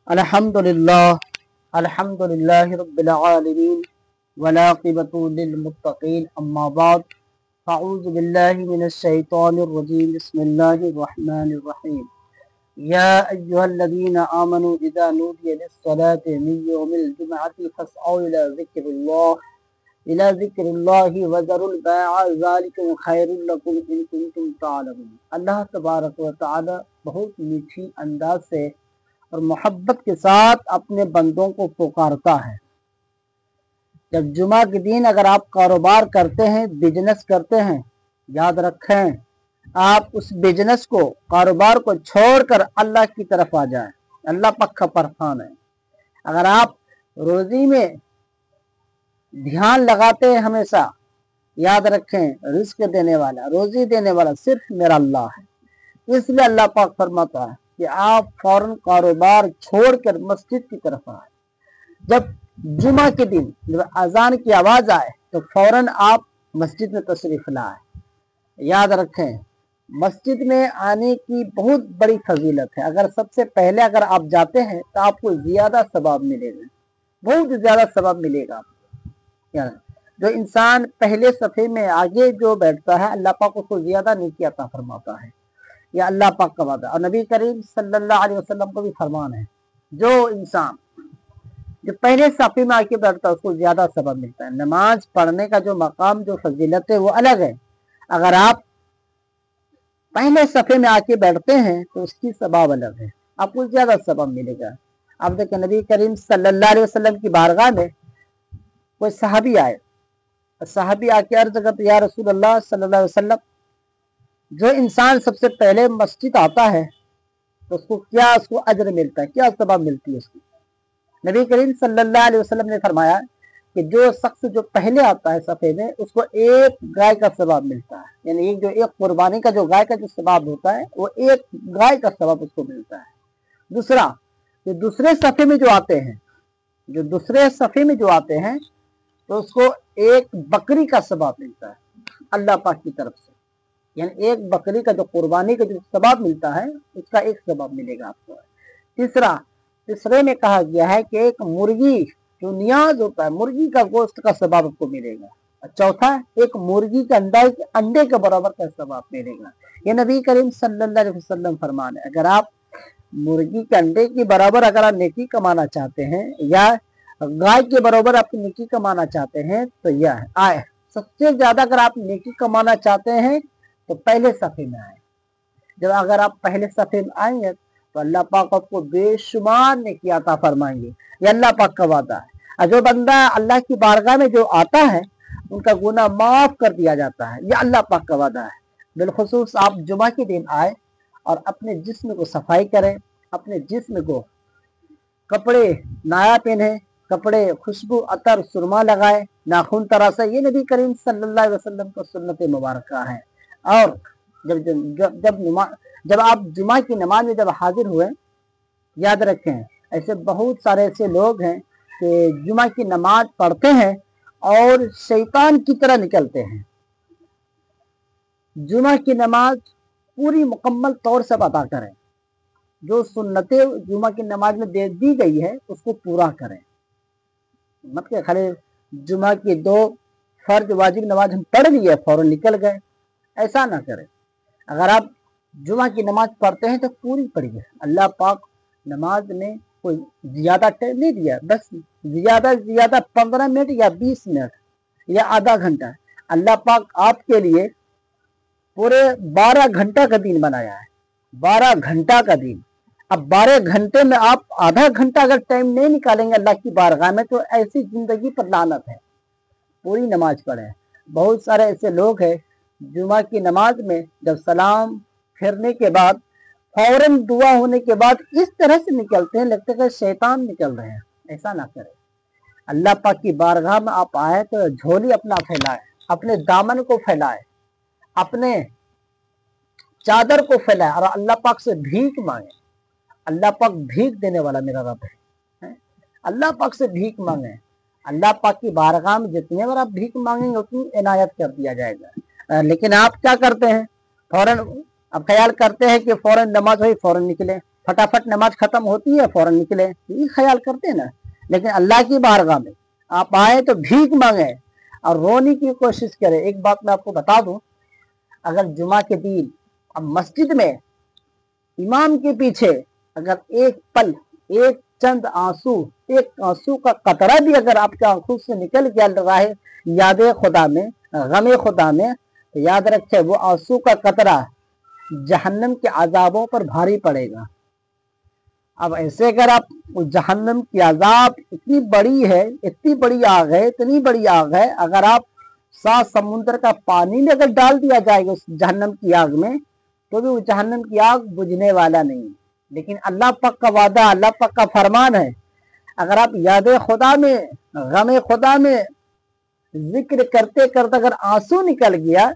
अल्हम्दुलिल्लाह अल्हम्दुलिल्लाहि रब्बिल आलमीन वलाक़िबतु लिलमुत्तक़ीन अम्मा बाद फ़अऊज़ु बिल्लाहि मिनश शैतानिर रजीम बिस्मिल्लाहिर रहमानिर रहीम या अय्युहल्लज़ीना आमनू इज़ा नूदिया लिस्सलाति मिन यौमिल जुमअति फ़स्अऊ इला ज़िक्रिल्लाहि वज़रुल बैअ ज़ालिकुम खैरुल लकुम इन कुंतुम तालमून। अल्लाह तबारक व तआला बहुत मीठी अंदाज से और मोहब्बत के साथ अपने बंदों को पुकारता है। जब जुमा के दिन अगर आप कारोबार करते हैं, बिजनेस करते हैं, याद रखें आप उस बिजनेस को, कारोबार को छोड़कर अल्लाह की तरफ आ जाएं। अल्लाह पक्का परफान है। अगर आप रोजी में ध्यान लगाते हैं, हमेशा याद रखें रिस्क देने वाला, रोजी देने वाला सिर्फ मेरा अल्लाह है। इसलिए अल्लाह पाक फरमाता है कि आप फौरन कारोबार छोड़कर मस्जिद की तरफ आए। जब जुमा के दिन जब अजान की आवाज आए तो फौरन आप मस्जिद में तशरीफ लाए। याद रखें मस्जिद में आने की बहुत बड़ी फजीलत है। अगर सबसे पहले अगर आप जाते हैं तो आपको ज्यादा सवाब मिलेगा, बहुत ज्यादा सवाब मिलेगा आपको। जो इंसान पहले सफे में आगे जो बैठता है अल्लाह पाक उसको ज्यादा नेकी अता फरमाता है, या अल्लाह पाक का वादा। और नबी करीम सल्लल्लाहु अलैहि वसल्लम का भी फरमान है, जो इंसान जो पहले सफे में आके बैठता है उसको ज्यादा सवाब मिलता है। नमाज पढ़ने का जो मकाम, जो फजीलत है वो अलग है। अगर आप पहले सफे में आके बैठते हैं तो उसकी सवाब अलग है, आपको ज्यादा सवाब मिलेगा। आप देखें नबी करीम सल्लल्लाहु अलैहि वसल्लम की बारगाह में कोई सहाबी आए, सहाबी आके अर्ज करते या रसूल अल्लाह सल्लल्लाहु अलैहि वसल्लम, जो इंसान सबसे पहले मस्जिद आता है तो उसको क्या, उसको अजर मिलता है, क्या सवाब मिलती है उसकी? नबी करीम सल्लल्लाहु अलैहि वसल्लम ने फरमाया कि जो शख्स जो पहले आता है सफे में उसको एक गाय का सवाब मिलता है, यानी एक जो एक कुर्बानी का जो गाय का जो सवाब होता है वो एक गाय का सवाब उसको मिलता है। दूसरा, जो दूसरे सफे में जो आते हैं, जो दूसरे सफे में जो आते हैं तो उसको एक बकरी का सवाब मिलता है अल्लाह पाक की तरफ से, यानी एक बकरी का जो कुर्बानी का जो सवाब मिलता है उसका एक सवाब मिलेगा आपको। तीसरे में कहा गया है कि एक मुर्गी जो नियाज होता है, मुर्गी का गोश्त का सवाब आपको मिलेगा। चौथा, एक मुर्गी के अंडे के बराबर का सवाब मिलेगा। ये नबी करीम सल्लल्लाहु अलैहि वसल्लम फरमान है। अगर आप मुर्गी के अंडे के बराबर अगर आप नेकी कमाना चाहते हैं या गाय के बराबर आप नेकी कमाना चाहते हैं तो यह आए। सबसे ज्यादा अगर आप नेकी कमाना चाहते हैं तो पहले सफे में आए। जब अगर आप पहले सफे में आएंगे तो अल्लाह पाक आपको बेशुमार नेकी अता फरमाएंगे, ये अल्लाह पाक का वादा है। और जो बंदा अल्लाह की बारगाह में जो आता है उनका गुनाह माफ कर दिया जाता है, ये अल्लाह पाक का वादा है। बिलखुसूस आप जुमा के दिन आए और अपने जिस्म को सफाई करें, अपने जिस्म को कपड़े नया पहने, कपड़े खुशबू अतर सुरमा लगाए, नाखून तराशे, ये नबी करीम सल्लल्लाहु अलैहि वसल्लम का सुन्नत मुबारक है। और जब आप जुमा की नमाज में जब हाजिर हुए, याद रखें ऐसे बहुत सारे ऐसे लोग हैं कि जुमा की नमाज पढ़ते हैं और शैतान की तरह निकलते हैं। जुमा की नमाज पूरी मुकम्मल तौर से अदा करें, जो सुन्नतें जुमा की नमाज में दे दी गई है उसको पूरा करें। मत के खाली जुमा की 2 फर्ज वाजिब नमाज हम पढ़ लिए फौरन निकल गए, ऐसा ना करें। अगर आप जुमा की नमाज पढ़ते हैं तो पूरी पढ़िए। अल्लाह पाक नमाज में कोई ज्यादा टाइम नहीं दिया, बस ज्यादा से ज्यादा 15 मिनट या 20 मिनट या आधा घंटा। अल्लाह पाक आपके लिए पूरे 12 घंटा का दिन बनाया है, 12 घंटा का दिन। अब 12 घंटे में आप आधा घंटा अगर टाइम नहीं निकालेंगे अल्लाह की बारगाह में तो ऐसी जिंदगी पर लानत है। पूरी नमाज पढ़े। बहुत सारे ऐसे लोग हैं जुमा की नमाज में जब सलाम फिरने के बाद फौरन दुआ होने के बाद इस तरह से निकलते हैं, लगता है शैतान निकल रहे हैं। ऐसा ना करें। अल्लाह पाक की बारगाह में आप आए तो झोली अपना फैलाए, अपने दामन को फैलाए, अपने चादर को फैलाए और अल्लाह पाक से भीख मांगे। अल्लाह पाक भीख देने वाला मेरा रब है। अल्लाह पाक से भीख मांगे। अल्लाह पाक की बारगाह में जितने बार आप भीख मांगेंगे उतनी इनायत कर दिया जाएगा। लेकिन आप क्या करते हैं, फौरन आप ख्याल करते हैं कि फौरन नमाज हुई फौरन निकले, फटाफट नमाज खत्म होती है फौरन निकले, ये ख्याल करते हैं ना। लेकिन अल्लाह की बारगाह में आप आए तो भीख मांगे और रोने की कोशिश करें। एक बात मैं आपको बता दूं, अगर जुमा के दिन अब मस्जिद में इमाम के पीछे अगर एक पल, एक चंद आंसू, एक आंसू का कतरा भी अगर आपके आंखों से निकल गया रहा है याद खुदा में, गम खुदा में, तो याद रखे वो आंसू का कतरा जहन्नम के अजाबों पर भारी पड़ेगा। अब ऐसे अगर आप जहन्नम की अजाब इतनी बड़ी है, इतनी बड़ी आग है, इतनी बड़ी आग है, अगर आप 7 समुद्र का पानी में अगर डाल दिया जाएगा उस जहन्नम की आग में, तो भी वो जहन्नम की आग बुझने वाला नहीं। लेकिन अल्लाह पाक का वादा, अल्लाह पाक का फरमान है, अगर आप याद खुदा में, गम खुदा में जिक्र करते करते अगर आंसू निकल गया,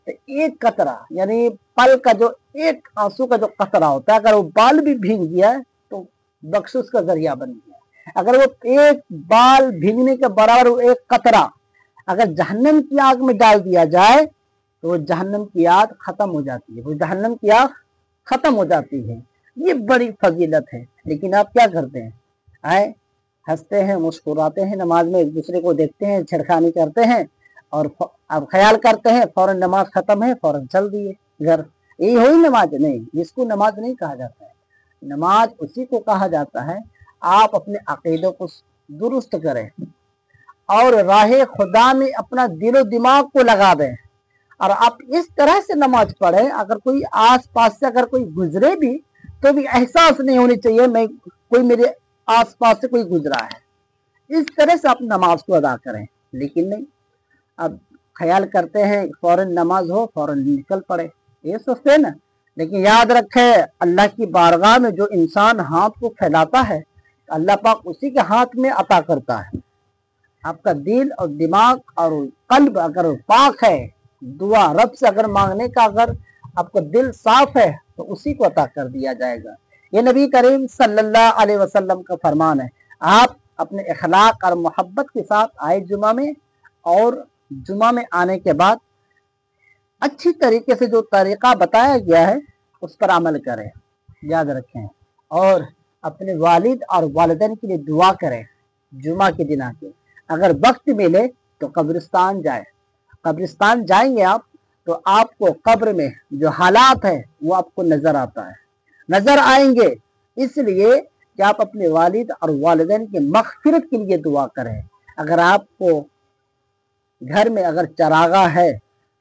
तो एक कतरा यानी पल का जो एक आंसू का जो कतरा होता है, अगर वो बाल भी भीग गया तो बख्शिश का जरिया बन गया। अगर वो एक बाल भीगने के बराबर एक कतरा अगर जहन्नम की आग में डाल दिया जाए, तो वो जहन्नम की आग खत्म हो जाती है, वो जहन्नम की आग खत्म हो जाती है। ये बड़ी फजीलत है। लेकिन आप क्या करते हैं, आए हंसते हैं, मुस्कुराते हैं, नमाज में एक दूसरे को देखते हैं, छेड़खानी करते हैं और अब ख्याल करते हैं फौरन नमाज खत्म है, फौरन चल दिए घर। यही हुई नमाज? नहीं, इसको नमाज नहीं कहा जाता है। नमाज उसी को कहा जाता है आप अपने अकीदों को दुरुस्त करें और राह खुदा में अपना दिलो दिमाग को लगा दें, और आप इस तरह से नमाज पढ़ें अगर कोई आस पास से अगर कोई गुजरे भी तो भी एहसास नहीं होनी चाहिए मैं कोई मेरे आस पास से कोई गुजरा है। इस तरह से आप नमाज को अदा करें। लेकिन नहीं, अब ख्याल करते हैं फौरन नमाज हो फौरन निकल पड़े, ये सोचते हैं ना। लेकिन याद रखे अल्लाह की बारगाह में जो इंसान हाथ को फैलाता है, अल्लाह पाक उसी के हाथ में अता करता है। आपका दिल और दिमाग और कल्ब अगर पाक है, दुआ रब से अगर मांगने का अगर आपका दिल साफ है, तो उसी को अता कर दिया जाएगा। ये नबी करीम सल्लल्लाहु अलैहि वसल्लम का फरमान है। आप अपने इखलाक और मोहब्बत के साथ आए जुमा में, और जुमा में आने के बाद अच्छी तरीके से जो तरीका बताया गया है उस पर अमल करें, याद रखें। और अपने वालिद और वालिदैन के लिए दुआ करें। जुमा के दिन आके अगर वक्त मिले तो कब्रिस्तान जाए। कब्रिस्तान जाएंगे आप तो आपको कब्र में जो हालात है वो आपको नजर आता है, नजर आएंगे। इसलिए कि आप अपने वालिद और वालिदैन के मग़फ़िरत के लिए दुआ करें। अगर आपको घर में अगर चरागा है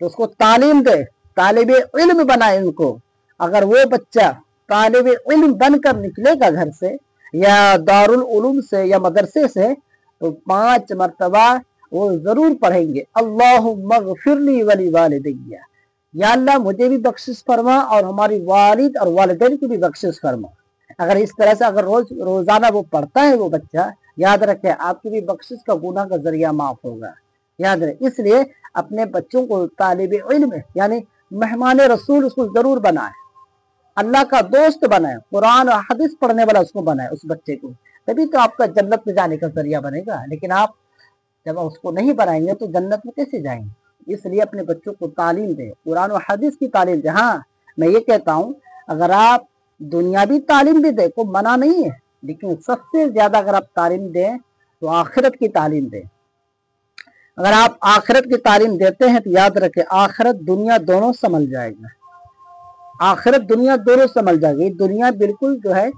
तो उसको तालीम दे, तालिब इल्म बनाए उनको। अगर वो बच्चा तालिब इल्म बनकर निकलेगा घर से या दारुल उलूम से या मदरसे से, तो 5 मरतबा वो जरूर पढ़ेंगे अल्लाहुम्मा ग़फ़िरली वली वालिदैया, या अल्लाह मुझे भी बख्शिश फरमा और हमारी वालिद और वालिदैन की भी बख्शिश फरमा। अगर इस तरह से अगर रोजाना वो पढ़ता है वो बच्चा, याद रखे आपकी भी बख्शिश का गुनाह का जरिया माफ होगा, याद रहे। इसलिए अपने बच्चों को तालिब इल्म यानी मेहमान रसूल उसको जरूर बनाए, अल्लाह का दोस्त बनाए, कुरान और हदीस पढ़ने वाला उसको बनाए उस बच्चे को, तभी तो आपका जन्नत में जाने का जरिया बनेगा। लेकिन आप जब उसको नहीं बनाएंगे तो जन्नत में कैसे जाएंगे। इसलिए अपने बच्चों को तालीम दें, कुरान और हदीस की तालीम दें। हाँ, मैं ये कहता हूँ अगर आप दुनियावी तालीम भी दें, को मना नहीं है, लेकिन सबसे ज्यादा अगर आप तालीम दें तो आखिरत की तालीम दें। अगर आप आखिरत की तालीम देते हैं तो याद रखें आखिरत दुनिया दोनों संभल जाएगा, आखिरत दुनिया दोनों संभल जाएगी। दुनिया बिल्कुल जो है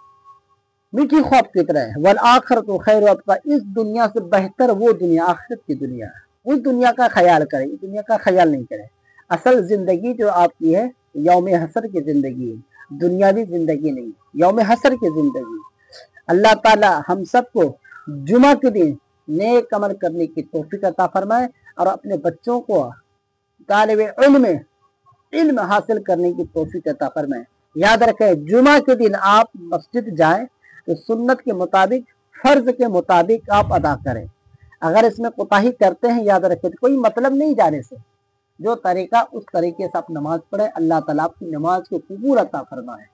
मीठी ख्वाब की तरह है, वल आखिरत खैर वअबका, इस दुनिया से बेहतर वो दुनिया आखिरत की दुनिया है। उस दुनिया का ख्याल करें, इस दुनिया का ख्याल नहीं करें। असल जिंदगी जो आपकी है यौम हसर की जिंदगी है, दुनियावी जिंदगी नहीं, यौम हसर की जिंदगी। अल्लाह ताला हम सबको जुमा के दिन नेक अमल करने की तौफीक अता फरमाए और अपने बच्चों को तालिब इल्म हासिल करने की तौफीक अता फरमाए। याद रखें जुमा के दिन आप मस्जिद जाएं तो सुन्नत के मुताबिक, फर्ज के मुताबिक आप अदा करें। अगर इसमें कोताही करते हैं, याद रखें कोई मतलब नहीं जाने से, जो तरीका उस तरीके से आप नमाज पढ़े। अल्लाह ताला आपकी नमाज को कबूल अता फरमाए।